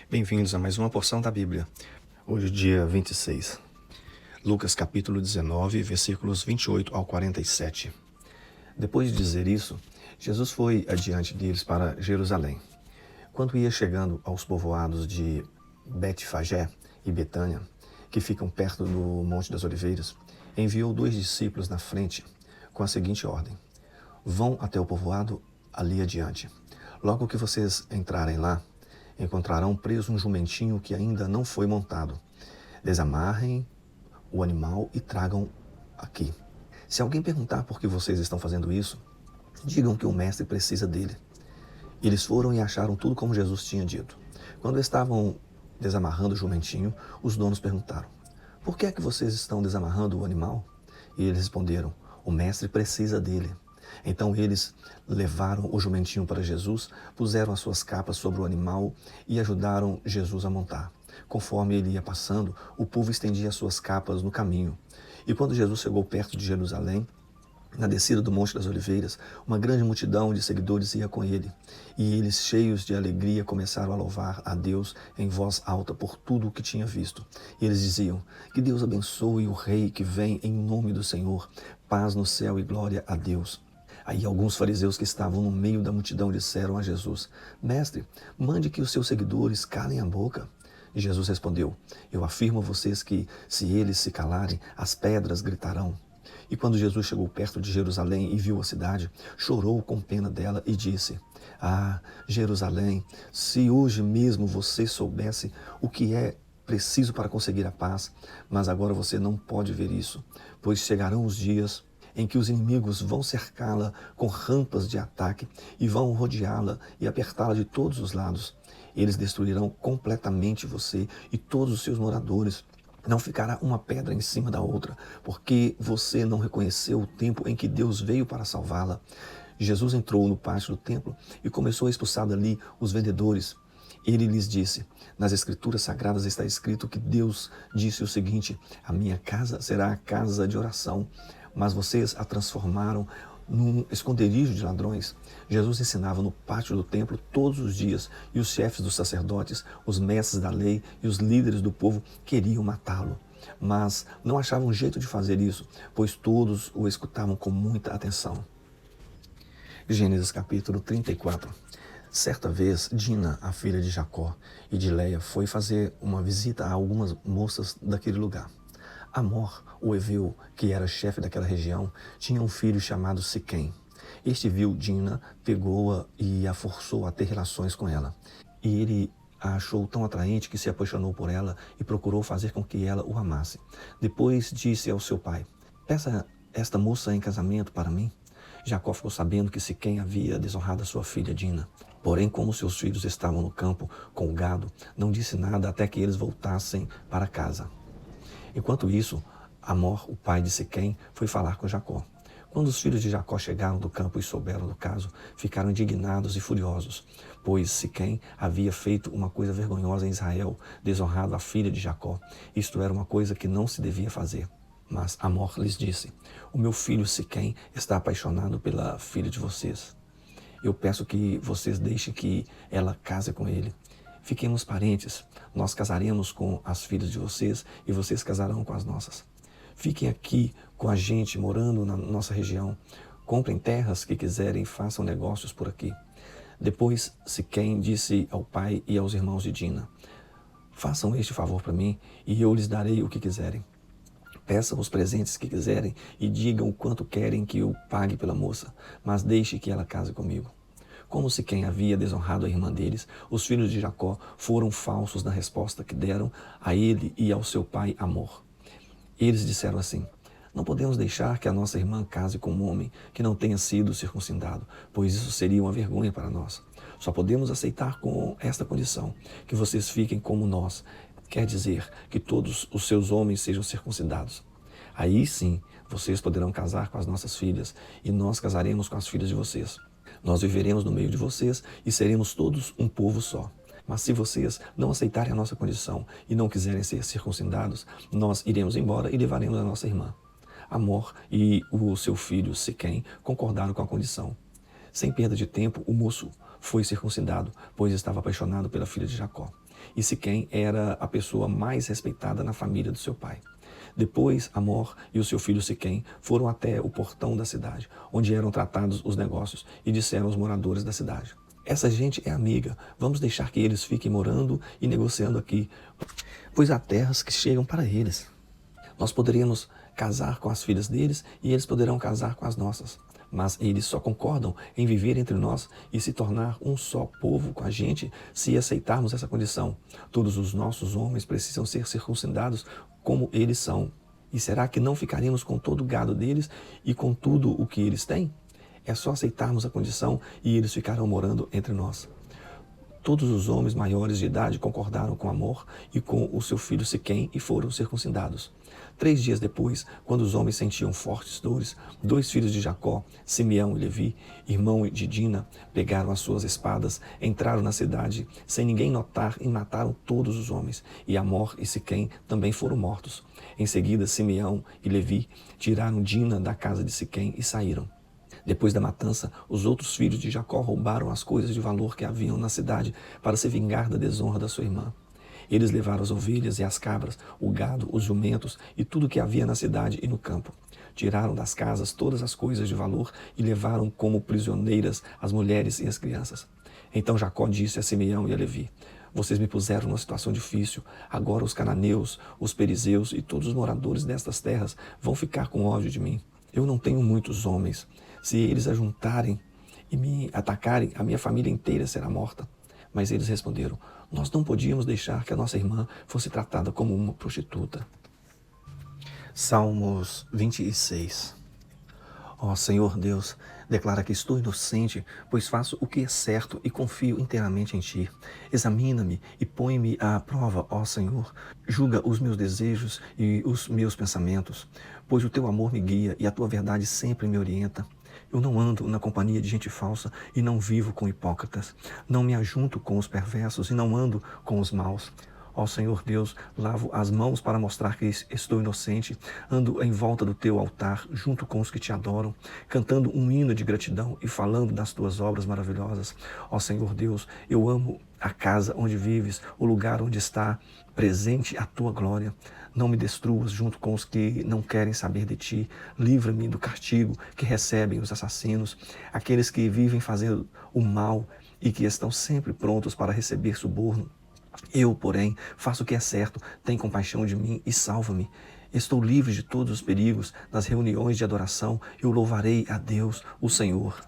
Bem-vindos a mais uma porção da Bíblia. Hoje, dia 26. Lucas capítulo 19, versículos 28 ao 47. Depois de dizer isso, Jesus foi adiante deles para Jerusalém. Quando ia chegando aos povoados de Betfagé e Betânia, que ficam perto do Monte das Oliveiras, enviou 2 discípulos na frente com a seguinte ordem: vão até o povoado ali adiante. Logo que vocês entrarem lá, encontrarão preso um jumentinho que ainda não foi montado. Desamarrem o animal e tragam aqui. Se alguém perguntar por que vocês estão fazendo isso, digam que o mestre precisa dele. Eles foram e acharam tudo como Jesus tinha dito. Quando estavam desamarrando o jumentinho, os donos perguntaram: por que é que vocês estão desamarrando o animal? E eles responderam: o mestre precisa dele. Então eles levaram o jumentinho para Jesus, puseram as suas capas sobre o animal e ajudaram Jesus a montar. Conforme ele ia passando, o povo estendia as suas capas no caminho. E quando Jesus chegou perto de Jerusalém, na descida do Monte das Oliveiras, uma grande multidão de seguidores ia com ele. E eles, cheios de alegria, começaram a louvar a Deus em voz alta por tudo o que tinha visto. E eles diziam: que Deus abençoe o Rei que vem em nome do Senhor. Paz no céu e glória a Deus. Aí alguns fariseus que estavam no meio da multidão disseram a Jesus: mestre, mande que os seus seguidores calem a boca. E Jesus respondeu: eu afirmo a vocês que, se eles se calarem, as pedras gritarão. E quando Jesus chegou perto de Jerusalém e viu a cidade, chorou com pena dela e disse: ah, Jerusalém, se hoje mesmo você soubesse o que é preciso para conseguir a paz, mas agora você não pode ver isso, pois chegarão os dias em que os inimigos vão cercá-la com rampas de ataque e vão rodeá-la e apertá-la de todos os lados. Eles destruirão completamente você e todos os seus moradores. Não ficará uma pedra em cima da outra, porque você não reconheceu o tempo em que Deus veio para salvá-la. Jesus entrou no pátio do templo e começou a expulsar dali os vendedores. Ele lhes disse: nas Escrituras Sagradas está escrito que Deus disse o seguinte: a minha casa será a casa de oração, mas vocês a transformaram num esconderijo de ladrões. Jesus ensinava no pátio do templo todos os dias, e os chefes dos sacerdotes, os mestres da lei e os líderes do povo queriam matá-lo. Mas não achavam jeito de fazer isso, pois todos o escutavam com muita atenção. Gênesis capítulo 34. Certa vez, Dina, a filha de Jacó e de Leia, foi fazer uma visita a algumas moças daquele lugar. Amor, o heveu, que era chefe daquela região, tinha um filho chamado Siquém. Este viu Dina, pegou-a e a forçou a ter relações com ela. E ele a achou tão atraente que se apaixonou por ela e procurou fazer com que ela o amasse. Depois disse ao seu pai: peça esta moça em casamento para mim. Jacó ficou sabendo que Siquém havia desonrado a sua filha Dina. Porém, como seus filhos estavam no campo com o gado, não disse nada até que eles voltassem para casa. Enquanto isso, Amor, o pai de Siquém, foi falar com Jacó. Quando os filhos de Jacó chegaram do campo e souberam do caso, ficaram indignados e furiosos, pois Siquém havia feito uma coisa vergonhosa em Israel, desonrado a filha de Jacó. Isto era uma coisa que não se devia fazer. Mas Amor lhes disse: o meu filho Siquém está apaixonado pela filha de vocês. Eu peço que vocês deixem que ela case com ele. Fiquemos parentes, nós casaremos com as filhas de vocês e vocês casarão com as nossas. Fiquem aqui com a gente, morando na nossa região. Comprem terras que quiserem e façam negócios por aqui. Depois, Siquém disse ao pai e aos irmãos de Dina: façam este favor para mim e eu lhes darei o que quiserem. Peçam os presentes que quiserem e digam o quanto querem que eu pague pela moça, mas deixe que ela case comigo. Como Siquém havia desonrado a irmã deles, os filhos de Jacó foram falsos na resposta que deram a ele e ao seu pai Amor. Eles disseram assim: não podemos deixar que a nossa irmã case com um homem que não tenha sido circuncidado, pois isso seria uma vergonha para nós. Só podemos aceitar com esta condição, que vocês fiquem como nós, quer dizer, que todos os seus homens sejam circuncidados. Aí sim, vocês poderão casar com as nossas filhas, e nós casaremos com as filhas de vocês. Nós viveremos no meio de vocês e seremos todos um povo só. Mas se vocês não aceitarem a nossa condição e não quiserem ser circuncidados, nós iremos embora e levaremos a nossa irmã. Amor e o seu filho Siquém concordaram com a condição. Sem perda de tempo, o moço foi circuncidado, pois estava apaixonado pela filha de Jacó. e Siquém era a pessoa mais respeitada na família do seu pai. Depois, Hamor e o seu filho Siquém foram até o portão da cidade, onde eram tratados os negócios, e disseram aos moradores da cidade: essa gente é amiga, vamos deixar que eles fiquem morando e negociando aqui, pois há terras que chegam para eles. Nós poderíamos casar com as filhas deles e eles poderão casar com as nossas. Mas eles só concordam em viver entre nós e se tornar um só povo com a gente se aceitarmos essa condição. Todos os nossos homens precisam ser circuncidados como eles são. E será que não ficaríamos com todo o gado deles e com tudo o que eles têm? É só aceitarmos a condição e eles ficarão morando entre nós. Todos os homens maiores de idade concordaram com Hamor e com o seu filho Siquém e foram circuncidados. 3 dias depois, quando os homens sentiam fortes dores, 2 filhos de Jacó, Simeão e Levi, irmão de Dina, pegaram as suas espadas, entraram na cidade sem ninguém notar e mataram todos os homens. E Hamor e Siquém também foram mortos. Em seguida, Simeão e Levi tiraram Dina da casa de Siquém e saíram. Depois da matança, os outros filhos de Jacó roubaram as coisas de valor que haviam na cidade para se vingar da desonra da sua irmã. Eles levaram as ovelhas e as cabras, o gado, os jumentos e tudo o que havia na cidade e no campo. Tiraram das casas todas as coisas de valor e levaram como prisioneiras as mulheres e as crianças. Então Jacó disse a Simeão e a Levi: vocês me puseram numa situação difícil. Agora os cananeus, os perizeus e todos os moradores destas terras vão ficar com ódio de mim. Eu não tenho muitos homens. Se eles ajuntarem e me atacarem, a minha família inteira será morta. Mas eles responderam: nós não podíamos deixar que a nossa irmã fosse tratada como uma prostituta. Salmos 26. Ó Senhor Deus, declara que estou inocente, pois faço o que é certo e confio inteiramente em Ti. Examina-me e põe-me à prova, ó Senhor. Julga os meus desejos e os meus pensamentos, pois o Teu amor me guia e a Tua verdade sempre me orienta. Eu não ando na companhia de gente falsa e não vivo com hipócritas. Não me ajunto com os perversos e não ando com os maus. Ó Senhor Deus, lavo as mãos para mostrar que estou inocente. Ando em volta do Teu altar, junto com os que Te adoram, cantando um hino de gratidão e falando das Tuas obras maravilhosas. Ó Senhor Deus, eu amo a casa onde vives, o lugar onde está presente a Tua glória. Não me destruas junto com os que não querem saber de Ti. Livra-me do castigo que recebem os assassinos, aqueles que vivem fazendo o mal e que estão sempre prontos para receber suborno. Eu, porém, faço o que é certo, tem compaixão de mim e salva-me. Estou livre de todos os perigos. Nas reuniões de adoração, eu louvarei a Deus, o Senhor.